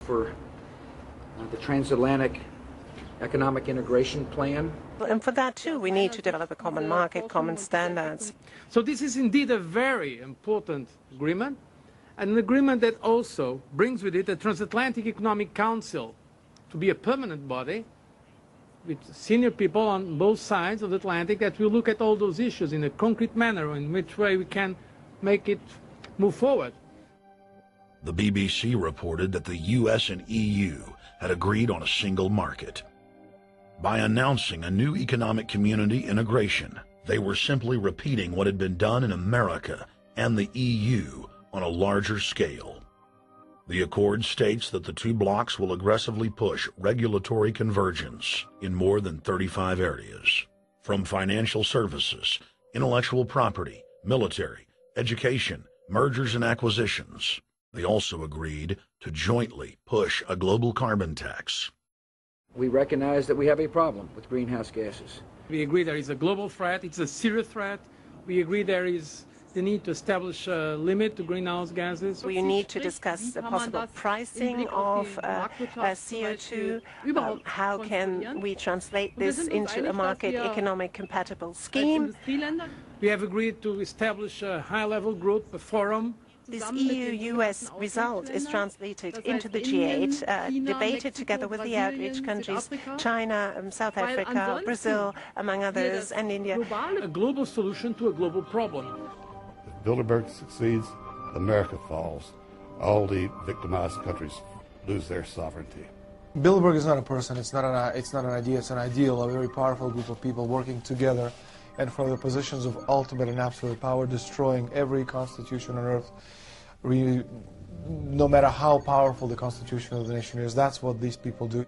For the transatlantic economic integration plan. And for that too, we need to develop a common market, common standards. So this is indeed a very important agreement, and an agreement that also brings with it a transatlantic economic council to be a permanent body with senior people on both sides of the Atlantic that will look at all those issues in a concrete manner, in which way we can make it move forward. The BBC reported that the US and EU had agreed on a single market. By announcing a new economic community integration, they were simply repeating what had been done in America and the EU on a larger scale. The accord states that the two blocs will aggressively push regulatory convergence in more than 35 areas, from financial services, intellectual property, military, education, mergers and acquisitions. They also agreed to jointly push a global carbon tax. We recognize that we have a problem with greenhouse gases. We agree there is a global threat, it's a serious threat. We agree there is the need to establish a limit to greenhouse gases. We need to discuss the possible pricing of CO2. How can we translate this into a market economic compatible scheme? We have agreed to establish a high-level group, a forum. This EU-US result is translated into the G8, debated together with the outreach countries, China, South Africa, Brazil, among others, and India. A global solution to a global problem. If Bilderberg succeeds, America falls. All the victimized countries lose their sovereignty. Bilderberg is not a person, it's not an idea, it's an ideal, a very powerful group of people working together and from the positions of ultimate and absolute power, destroying every constitution on earth, no matter how powerful the constitution of the nation is. That's what these people do.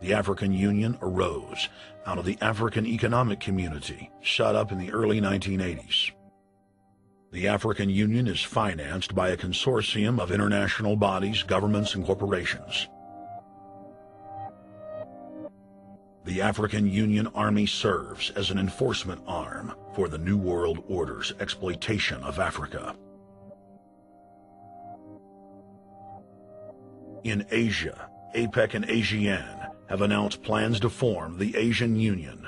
The African Union arose out of the African Economic Community, set up in the early 1980s. The African Union is financed by a consortium of international bodies, governments, and corporations. The African Union Army serves as an enforcement arm for the New World Order's exploitation of Africa. In Asia, APEC and ASEAN have announced plans to form the Asian Union,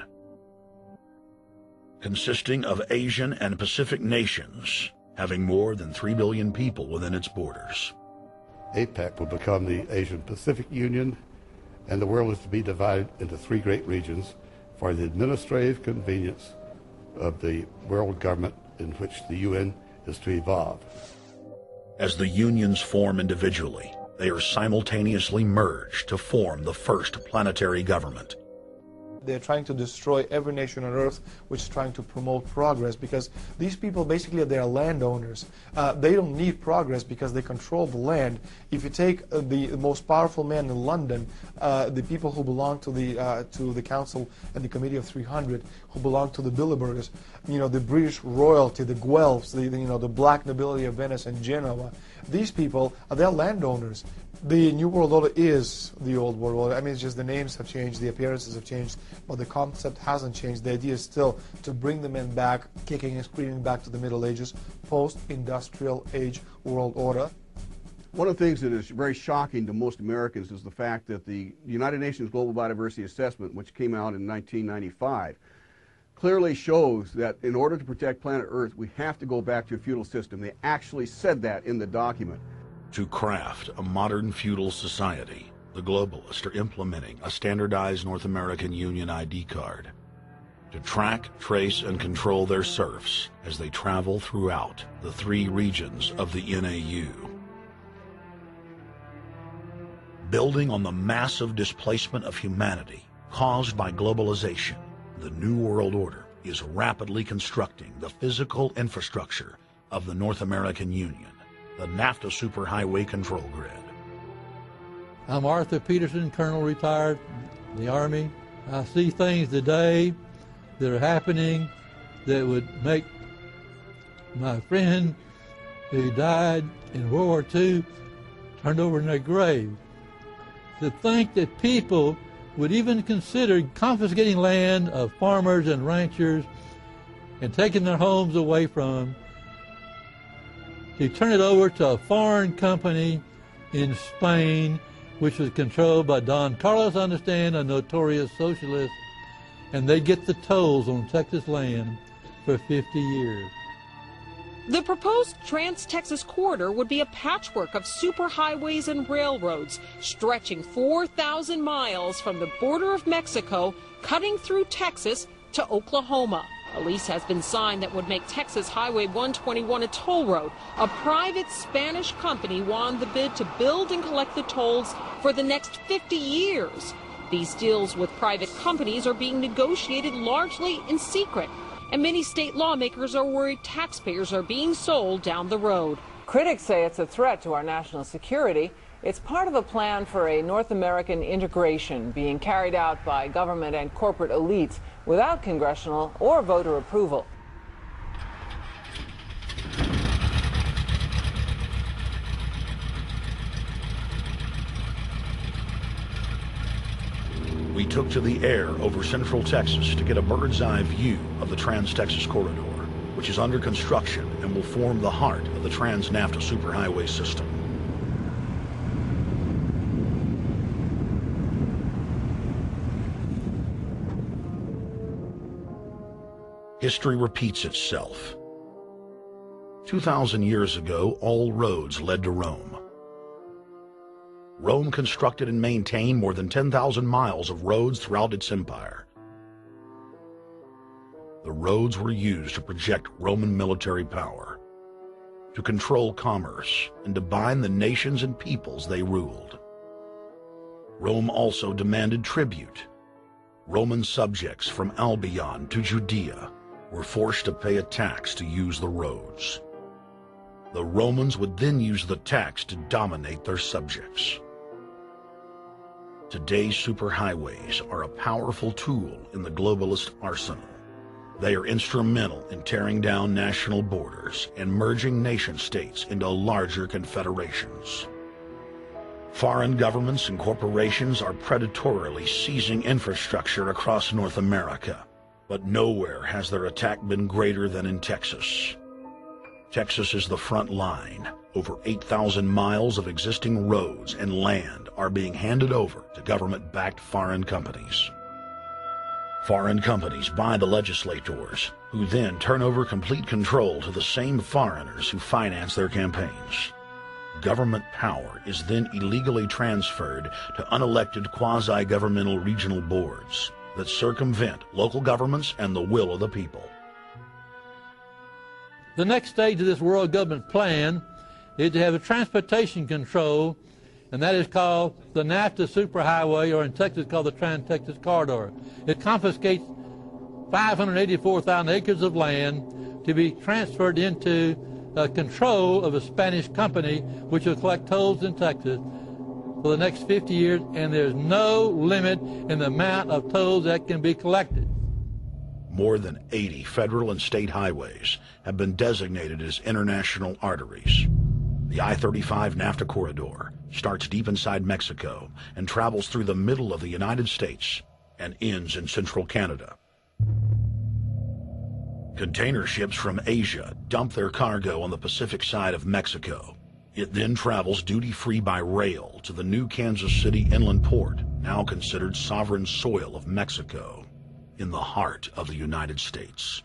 consisting of Asian and Pacific nations, having more than 3 billion people within its borders. APEC will become the Asian Pacific Union, and the world is to be divided into 3 great regions for the administrative convenience of the world government in which the UN is to evolve. As the unions form individually, they are simultaneously merged to form the first planetary government. They're trying to destroy every nation on earth which is trying to promote progress, because these people basically they are landowners. They don't need progress because they control the land. If you take the most powerful man in London, the people who belong to the Council and the Committee of 300, who belong to the Bilderbergers, the British royalty, the Guelphs, the black nobility of Venice and Genoa, these people, they're landowners. The New World Order is the Old World Order. I mean, it's just the names have changed, the appearances have changed, but the concept hasn't changed. The idea is still to bring the men back, kicking and screaming back to the Middle Ages, post-industrial age world order. One of the things that is very shocking to most Americans is the fact that the United Nations Global Biodiversity Assessment, which came out in 1995, clearly shows that in order to protect planet Earth, we have to go back to a feudal system. They actually said that in the document. To craft a modern feudal society, the globalists are implementing a standardized North American Union ID card to track, trace, and control their serfs as they travel throughout the 3 regions of the NAU. Building on the massive displacement of humanity caused by globalization, the New World Order is rapidly constructing the physical infrastructure of the North American Union, the NAFTA Superhighway Control Grid. I'm Arthur Peterson, Colonel retired in the Army. I see things today that are happening that would make my friend who died in World War II turned over in their grave. To think that people would even consider confiscating land of farmers and ranchers and taking their homes away from them, to turn it over to a foreign company in Spain, which was controlled by Don Carlos, I understand, a notorious socialist, and they get the tolls on Texas land for 50 years. The proposed Trans-Texas corridor would be a patchwork of superhighways and railroads stretching 4,000 miles from the border of Mexico, cutting through Texas to Oklahoma. A lease has been signed that would make Texas Highway 121 a toll road. A private Spanish company won the bid to build and collect the tolls for the next 50 years. These deals with private companies are being negotiated largely in secret, and many state lawmakers are worried taxpayers are being sold down the road. Critics say it's a threat to our national security. It's part of a plan for a North American integration being carried out by government and corporate elites without congressional or voter approval. We took to the air over central Texas to get a bird's-eye view of the Trans-Texas Corridor, which is under construction and will form the heart of the Trans-NAFTA superhighway system. History repeats itself. 2,000 years ago, all roads led to Rome. Rome constructed and maintained more than 10,000 miles of roads throughout its empire. The roads were used to project Roman military power, to control commerce, and to bind the nations and peoples they ruled. Rome also demanded tribute. Roman subjects from Albion to Judea were forced to pay a tax to use the roads. The Romans would then use the tax to dominate their subjects. Today's superhighways are a powerful tool in the globalist arsenal. They are instrumental in tearing down national borders and merging nation-states into larger confederations. Foreign governments and corporations are predatorily seizing infrastructure across North America, but nowhere has their attack been greater than in Texas. Texas is the front line. Over 8,000 miles of existing roads and land are being handed over to government-backed foreign companies. Foreign companies buy the legislators, who then turn over complete control to the same foreigners who finance their campaigns. Government power is then illegally transferred to unelected quasi-governmental regional boards that circumvent local governments and the will of the people. The next stage of this world government plan is to have a transportation control, and that is called the NAFTA superhighway, or in Texas called the Trans-Texas Corridor. It confiscates 584,000 acres of land to be transferred into control of a Spanish company which will collect tolls in Texas for the next 50 years, and there's no limit in the amount of tolls that can be collected. More than 80 federal and state highways have been designated as international arteries. The I-35 NAFTA corridor starts deep inside Mexico and travels through the middle of the United States and ends in central Canada. Container ships from Asia dump their cargo on the Pacific side of Mexico. It then travels duty-free by rail to the new Kansas City inland port, now considered sovereign soil of Mexico, in the heart of the United States.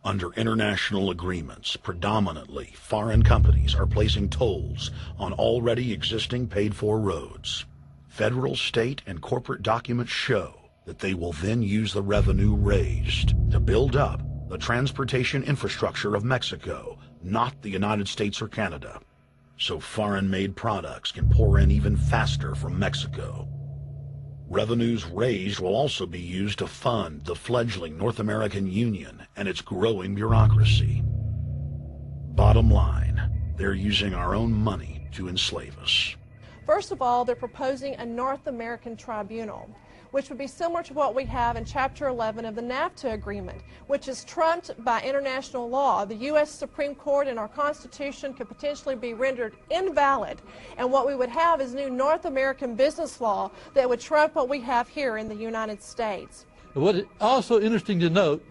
Under international agreements, predominantly foreign companies are placing tolls on already existing paid-for roads. Federal, state, and corporate documents show that they will then use the revenue raised to build up the transportation infrastructure of Mexico, not the United States or Canada, so foreign-made products can pour in even faster from Mexico. Revenues raised will also be used to fund the fledgling North American Union and its growing bureaucracy. Bottom line, they're using our own money to enslave us. First of all, they're proposing a North American tribunal, which would be similar to what we have in Chapter 11 of the NAFTA agreement, which is trumped by international law. The U.S. Supreme Court and our Constitution could potentially be rendered invalid, and what we would have is new North American business law that would trump what we have here in the United States. What is also interesting to note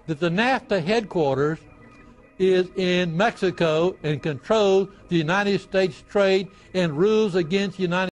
that the NAFTA headquarters is in Mexico and controls the United States trade and rules against United